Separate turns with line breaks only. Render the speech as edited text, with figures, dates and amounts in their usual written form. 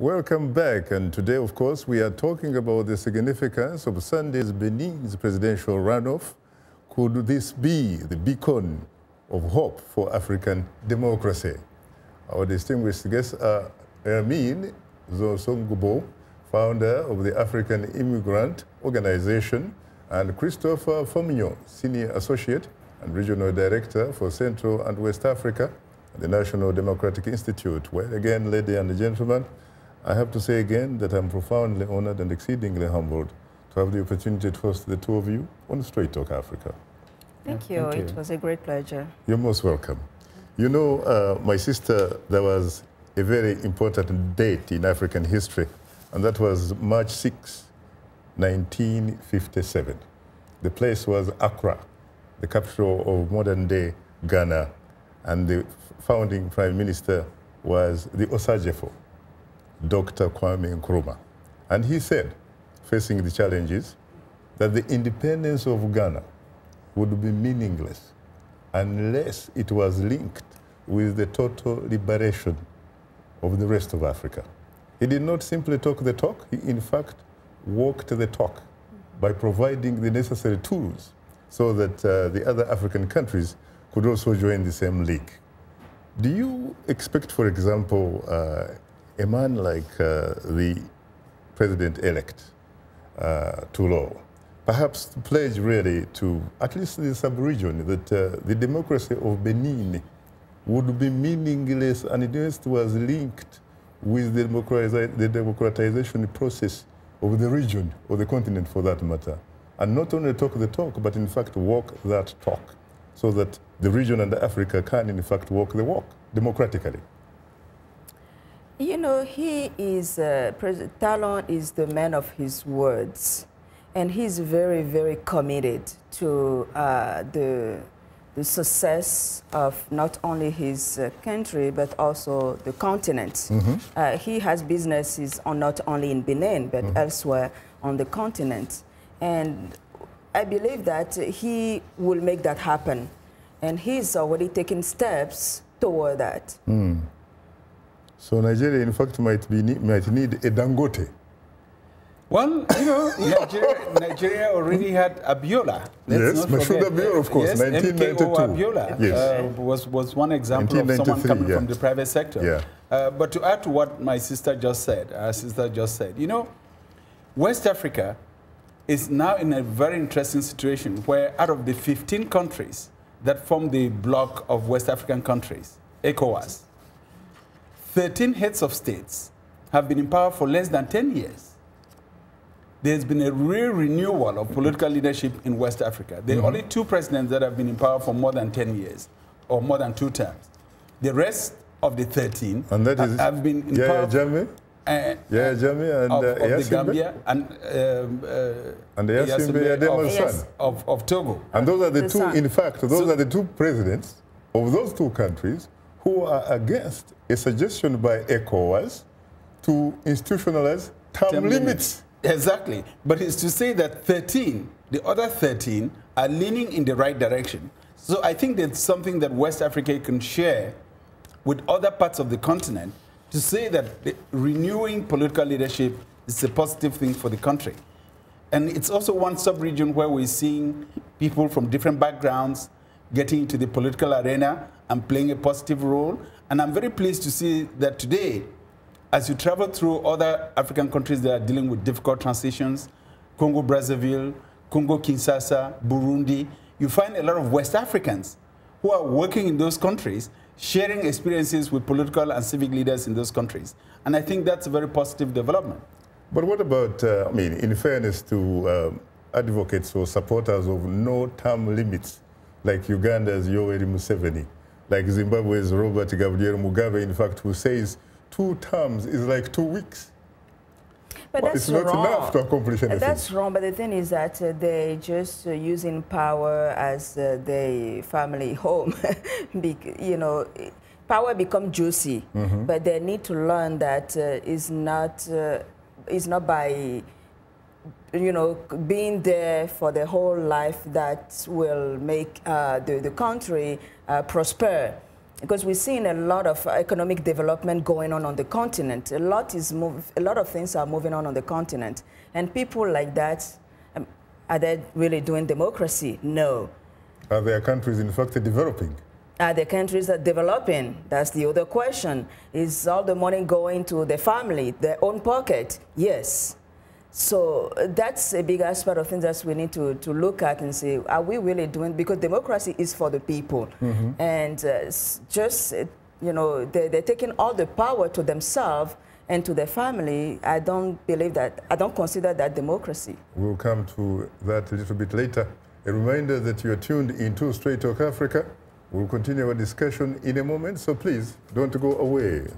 Welcome back, and today, of course, we are talking about the significance of Sunday's Benin's presidential runoff. Could this be the beacon of hope for African democracy? Our distinguished guests are Hermine Zossooungbo, founder of the African Immigrant Organization, and Christopher Formunyoh, Senior Associate and Regional Director for Central and West Africa at the National Democratic Institute. Well, again, ladies and gentlemen, I have to say again that I'm profoundly honored and exceedingly humbled to have the opportunity to host the two of you on Straight Talk Africa.
Thank you. It was a great pleasure.
You're most welcome. You know, my sister, there was a very important date in African history, and that was March 6, 1957. The place was Accra, the capital of modern-day Ghana, and the founding prime minister was the Osajefo, Dr. Kwame Nkrumah. And he said, facing the challenges, that the independence of Ghana would be meaningless unless it was linked with the total liberation of the rest of Africa. He did not simply talk the talk, he in fact walked the talk by providing the necessary tools so that the other African countries could also join the same league. Do you expect, for example, a man like the president-elect, Tulo, perhaps to pledge really to at least the sub-region that the democracy of Benin would be meaningless unless it was linked with the democratization process of the region or the continent for that matter? And not only talk the talk, but in fact walk that talk so that the region and Africa can in fact walk the walk democratically.
You know, he is, President Talon is the man of his words, and he's very, very committed to the success of not only his country, but also the continent. Mm-hmm. He has businesses not only in Benin, but mm-hmm. elsewhere on the continent. And I believe that he will make that happen. And he's already taking steps toward that. Mm.
So Nigeria, in fact, might need a Dangote.
Well, you know, Nigeria already had Abiola.
Yes, Mashoud Abiola, of course,
yes,
1992.
MKO Abiola
yes.
was one example of someone coming from the private sector. Yeah. But to add to what my sister just said, you know, West Africa is now in a very interesting situation where out of the 15 countries that form the bloc of West African countries, ECOWAS, 13 heads of states have been in power for less than 10 years. There's been a real renewal of political leadership in West Africa. There are only 2 presidents that have been in power for more than 10 years, or more than 2 terms. The rest of the 13
and that is
have been in power.
Jammeh? Jammeh and
of the Gambia and
Yasimbe
of Togo.
And those are the two, in fact, those are the 2 presidents of those 2 countries who are against a suggestion by ECOWAS to institutionalize term limits.
Exactly. But it's to say that 13, the other 13, are leaning in the right direction. So I think that's something that West Africa can share with other parts of the continent to say that the renewing political leadership is a positive thing for the country. And it's also one sub-region where we're seeing people from different backgrounds getting into the political arena and playing a positive role. And I'm very pleased to see that today, as you travel through other African countries that are dealing with difficult transitions, Congo, Brazzaville, Congo, Kinshasa, Burundi, you find a lot of West Africans who are working in those countries, sharing experiences with political and civic leaders in those countries. And I think that's a very positive development.
But what about, I mean, in fairness to advocates or supporters of no term limits, like Uganda's Yoweri Museveni, like Zimbabwe's Robert Gabriel Mugabe, in fact, who says 2 terms is like 2 weeks.
But that's
it's not
wrong.
Enough to accomplish anything.
That's wrong, but the thing is that they're just using power as their family home. You know, power becomes juicy, but they need to learn that it's not by, you know, being there for the whole life that will make the country prosper. because we're seeing a lot of economic development going on the continent. A lot of things are moving on the continent. And people like that, are they really doing democracy? No.
Are there countries, in fact, developing?
Are the countries that are developing? That's the other question. Is all the money going to the family, their own pocket? Yes. So that's a big aspect of things that we need to look at and say, are we really doing, because democracy is for the people. And you know, they're taking all the power to themselves and to their family. I don't consider that democracy.
We'll come to that a little bit later. A reminder that you are tuned into Straight Talk Africa. We'll continue our discussion in a moment, so please don't go away.